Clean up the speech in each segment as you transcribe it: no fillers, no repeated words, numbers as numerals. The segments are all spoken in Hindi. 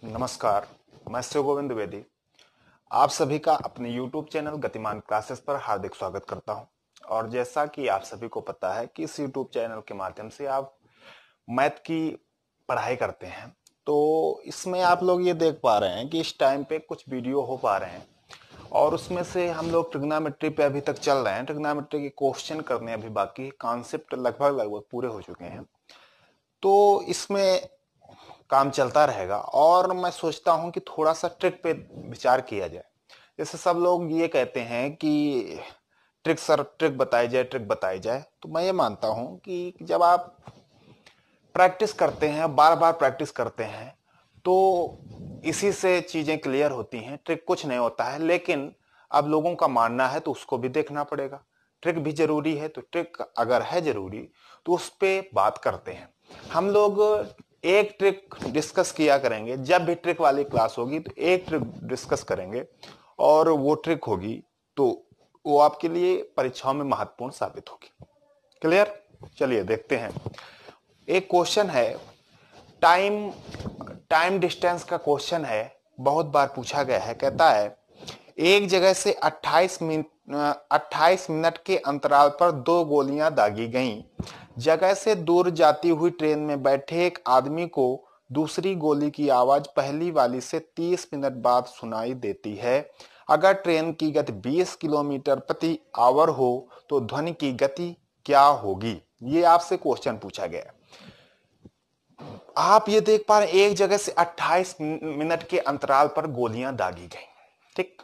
नमस्कार, मैं शिव गोविंद द्विवेदी आप सभी का अपने YouTube चैनल गतिमान क्लासेस पर हार्दिक स्वागत करता हूं। और जैसा कि आप सभी को पता है कि इस YouTube चैनल के माध्यम से आप मैथ की पढ़ाई करते हैं, तो इसमें आप लोग ये देख पा रहे हैं कि इस टाइम पे कुछ वीडियो हो पा रहे हैं और उसमें से हम लोग ट्रिग्नोमेट्री पे अभी तक चल रहे हैं। ट्रिग्नोमेट्री के क्वेश्चन करने अभी बाकी, कॉन्सेप्ट लगभग पूरे हो चुके हैं, तो इसमें काम चलता रहेगा। और मैं सोचता हूं कि थोड़ा सा ट्रिक पे विचार किया जाए। जैसे सब लोग ये कहते हैं कि ट्रिक बताई जाए, ट्रिक बताई जाए, तो मैं ये मानता हूं कि जब आप प्रैक्टिस करते हैं, बार बार प्रैक्टिस करते हैं, तो इसी से चीजें क्लियर होती हैं। ट्रिक कुछ नहीं होता है, लेकिन अब लोगों का मानना है तो उसको भी देखना पड़ेगा। ट्रिक भी जरूरी है, तो ट्रिक अगर है जरूरी तो उस पर बात करते हैं। हम लोग एक ट्रिक डिस्कस किया करेंगे। जब भी ट्रिक वाली क्लास होगी तो एक ट्रिक डिस्कस करेंगे, और वो ट्रिक होगी तो वो आपके लिए परीक्षाओं में महत्वपूर्ण साबित होगी। क्लियर? चलिए देखते हैं। एक क्वेश्चन है, टाइम टाइम डिस्टेंस का क्वेश्चन है, बहुत बार पूछा गया है। कहता है एक जगह से 28 मिनट के अंतराल पर दो गोलियां दागी गईं। जगह से दूर जाती हुई ट्रेन में बैठे एक आदमी को दूसरी गोली की आवाज पहली वाली से 30 मिनट बाद सुनाई देती है। अगर ट्रेन की गति 20 किलोमीटर प्रति आवर हो तो ध्वनि की गति क्या होगी? ये आपसे क्वेश्चन पूछा गया है। आप ये देख पा रहे हैं, एक जगह से 28 मिनट के अंतराल पर गोलियां दागी गई। ठीक,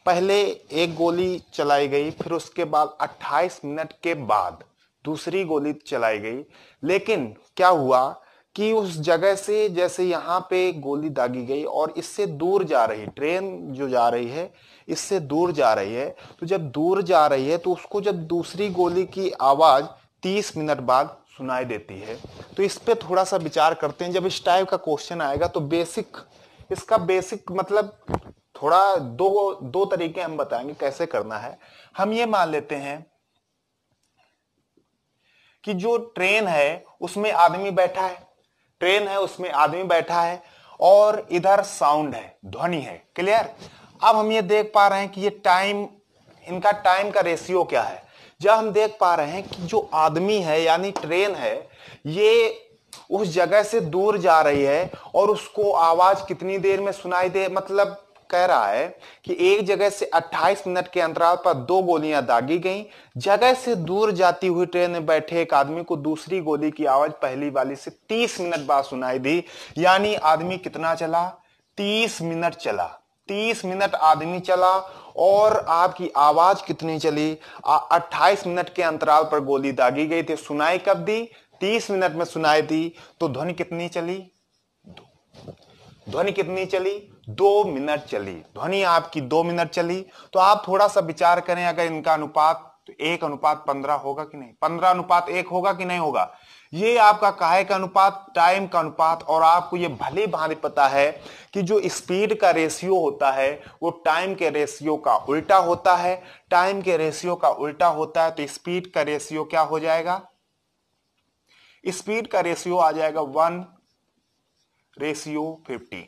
पहले एक गोली चलाई गई, फिर उसके बाद 28 मिनट के बाद दूसरी गोली चलाई गई। लेकिन क्या हुआ कि उस जगह से, जैसे यहां पे गोली दागी गई और इससे दूर जा रही ट्रेन जो जा रही है, इससे दूर जा रही है, तो जब दूर जा रही है तो उसको जब दूसरी गोली की आवाज 30 मिनट बाद सुनाई देती है। तो इस पे थोड़ा सा विचार करते हैं। जब इस टाइप का क्वेश्चन आएगा तो इसका बेसिक मतलब थोड़ा दो तरीके हम बताएंगे कैसे करना है। हम ये मान लेते हैं कि जो ट्रेन है उसमें आदमी बैठा है, ट्रेन है उसमें आदमी बैठा है, और इधर साउंड है, ध्वनि है। क्लियर? अब हम ये देख पा रहे हैं कि ये टाइम, इनका टाइम का रेशियो क्या है। जब हम देख पा रहे हैं कि जो आदमी है यानी ट्रेन है, ये उस जगह से दूर जा रही है और उसको आवाज कितनी देर में सुनाई दे, मतलब कह रहा है कि एक जगह से 28 मिनट के अंतराल पर दो गोलियां दागी गईं। जगह से दूर जाती हुई ट्रेन में बैठे एक आदमी को दूसरी गोली की आवाज पहली वाली से 30 मिनट बाद सुनाई दी। यानी आदमी कितना चला? 30 मिनट चला। 30 मिनट आदमी चला और आपकी आवाज कितनी चली? 28 मिनट के अंतराल पर गोली दागी गई थी। सुनाई कब दी? 30 मिनट में सुनाई दी। तो ध्वनि कितनी चली? ध्वनि कितनी चली? 2 मिनट चली। ध्वनि आपकी 2 मिनट चली। तो आप थोड़ा सा विचार करें, अगर इनका अनुपात तो 1:15 होगा कि नहीं? 15:1 होगा कि नहीं होगा? ये आपका काहे का अनुपात? टाइम का अनुपात। और आपको ये भली भांति पता है कि जो स्पीड का रेशियो होता है वो टाइम के रेशियो का उल्टा होता है। टाइम के रेशियो का उल्टा होता है तो स्पीड का रेशियो क्या हो जाएगा? स्पीड का रेशियो आ जाएगा 1:15,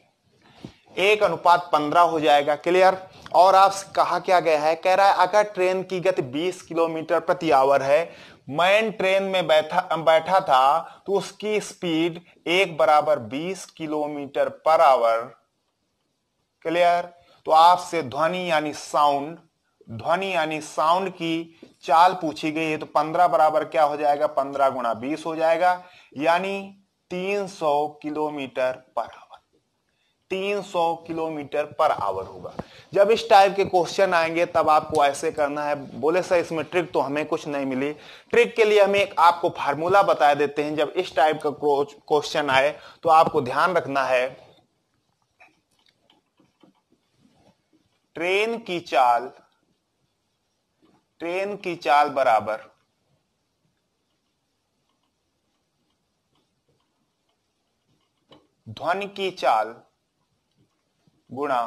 1:15 हो जाएगा। क्लियर? और आपसे कहा क्या गया है? कह रहा है अगर ट्रेन की गति 20 किलोमीटर प्रति आवर है, मैं ट्रेन में बैठा था तो उसकी speed 1 = 20 kilometre per hour. Clear? तो आपसे ध्वनि यानी साउंड की चाल पूछी गई है। तो 15 बराबर क्या हो जाएगा? 15 × 20 हो जाएगा, यानी 300 kilometre per hour. 300 kilometre per hour होगा। जब इस टाइप के क्वेश्चन आएंगे तब आपको ऐसे करना है। बोले सर इसमें ट्रिक तो हमें कुछ नहीं मिली। ट्रिक के लिए हम एक आपको फार्मूला बता देते हैं। जब इस टाइप का क्वेश्चन आए तो आपको ध्यान रखना है, ट्रेन की चाल बराबर ध्वनि की चाल गुणा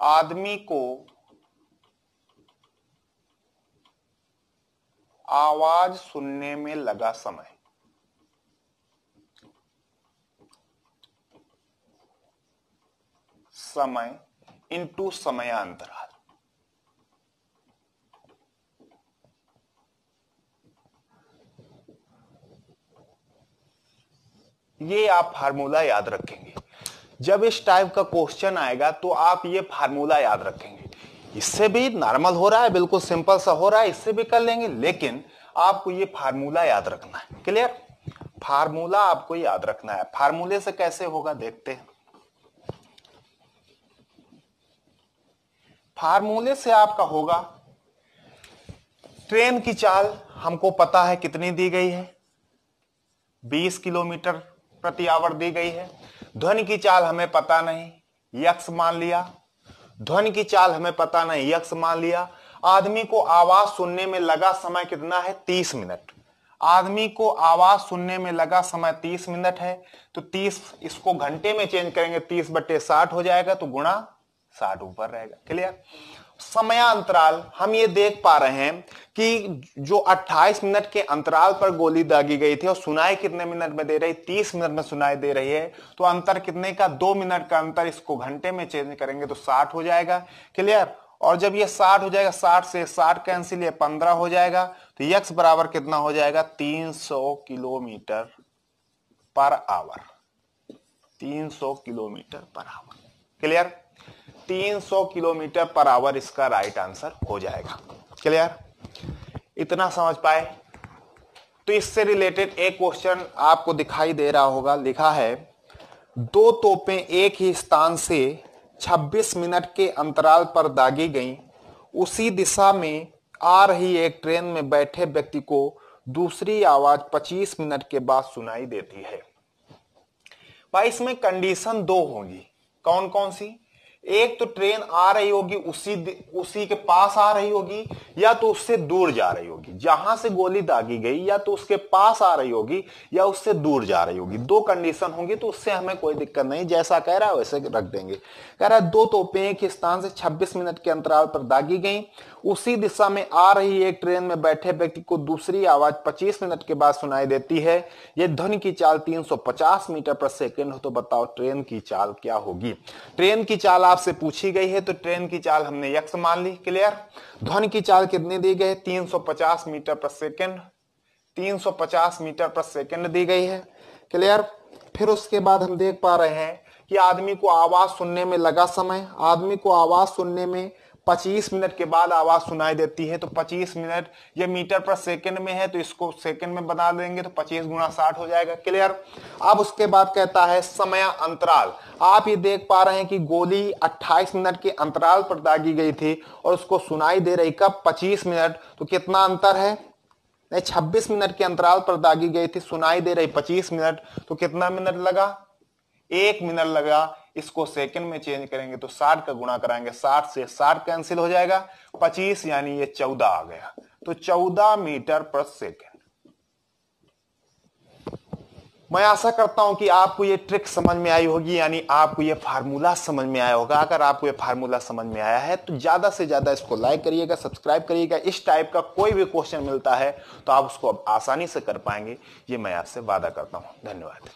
आदमी को आवाज सुनने में लगा समय। समय इंटू समयांतराल। ये आप फार्मूला याद रखेंगे। जब इस टाइप का क्वेश्चन आएगा तो आप ये फार्मूला याद रखेंगे। इससे भी नॉर्मल हो रहा है, बिल्कुल सिंपल सा हो रहा है, इससे भी कर लेंगे, लेकिन आपको ये फार्मूला याद रखना है। क्लियर? फार्मूला आपको याद रखना है। फार्मूले से कैसे होगा देखते हैं। फार्मूले से आपका होगा, ट्रेन की चाल हमको पता है कितनी दी गई है, 20 किलोमीटर प्रति आवर दी गई है। ध्वनि की चाल हमें पता नहीं, यक्स मान लिया। ध्वनि की चाल हमें पता नहीं, यक्स मान लिया। आदमी को आवाज सुनने में लगा समय कितना है? 30 मिनट। आदमी को आवाज सुनने में लगा समय 30 मिनट है, तो 30 इसको घंटे में चेंज करेंगे, 30/60 हो जाएगा, तो गुणा 60 ऊपर रहेगा। क्लियर? समयांतराल हम ये देख पा रहे हैं कि जो 28 मिनट के अंतराल पर गोली दागी गई थी और सुनाई कितने मिनट में दे रही? 30 मिनट में सुनाई दे रही है, तो अंतर कितने का? 2 मिनट का अंतर। इसको घंटे में चेंज करेंगे तो 60 हो जाएगा। क्लियर? और जब ये 60 हो जाएगा, 60 से 60 कैंसिल, ये 15 हो जाएगा, तो यक्स बराबर कितना हो जाएगा? 300 kilometre per hour. 300 kilometre per hour. Clear? 300 kilometre per hour इसका राइट आंसर हो जाएगा। क्लियर? इतना समझ पाए? तो इससे रिलेटेड एक क्वेश्चन आपको दिखाई दे रहा होगा, लिखा है 2 तोपें एक ही स्थान से 26 मिनट के अंतराल पर दागी गईं। उसी दिशा में आ रही एक ट्रेन में बैठे व्यक्ति को दूसरी आवाज 25 मिनट के बाद सुनाई देती है। भाई इसमें कंडीशन 2 होगी। कौन कौन सी? एक तो ट्रेन आ रही होगी, उसी के पास आ रही होगी, या तो उससे दूर जा रही होगी। जहां से गोली दागी गई या तो उसके पास आ रही होगी या उससे दूर जा रही होगी। 2 कंडीशन होंगी, तो उससे हमें कोई दिक्कत नहीं, जैसा कह रहा है वैसे रख देंगे। कह रहा है 2 तोपें एक स्थान से 26 मिनट के अंतराल पर दागी गई। उसी दिशा में आ रही एक ट्रेन में बैठे व्यक्ति को दूसरी आवाज 25 मिनट के बाद सुनाई देती है। यह ध्वनि की चाल 350 मीटर पर सेकेंड हो, तो बताओ ट्रेन की चाल क्या होगी? ट्रेन की चाल आपसे पूछी गई है, तो ट्रेन की चाल हमने यक्स मान ली। क्लियर? ध्वनि की चाल कितनी दी गई? 350 मीटर पर सेकेंड। 350 मीटर पर सेकेंड दी गई है। क्लियर? फिर उसके बाद हम देख पा रहे हैं कि आदमी को आवाज सुनने में लगा समय। आदमी को आवाज सुनने में 25 मिनट के बाद आवाज सुनाई देती है, तो 25 मिनट ये मीटर पर सेकंड में है, तो इसको सेकंड में बना देंगे, तो 25 गुणा 60 हो जाएगा। क्लियर? अब उसके बाद कहता है समय अंतराल। आप ये देख पा रहे हैं कि गोली 28 मिनट के अंतराल पर दागी गई थी और उसको सुनाई दे रही कब? 25 मिनट। तो कितना अंतर है? 26 मिनट के अंतराल पर दागी गई थी, सुनाई दे रही 25 मिनट, तो कितना मिनट लगा? 1 मिनट लगा। इसको सेकंड में चेंज करेंगे तो 60 का गुणा कराएंगे, 60 से 60 कैंसिल हो जाएगा, 25 यानी ये 14 आ गया, तो 14 मीटर पर सेकंड। मैं आशा करता हूं कि आपको ये ट्रिक समझ में आई होगी, यानी आपको ये फार्मूला समझ में आया होगा। अगर आपको ये फार्मूला समझ में आया है तो ज्यादा से ज्यादा इसको लाइक करिएगा, सब्सक्राइब करिएगा। इस टाइप का कोई भी क्वेश्चन मिलता है तो आप उसको आसानी से कर पाएंगे, ये मैं आपसे वादा करता हूं। धन्यवाद।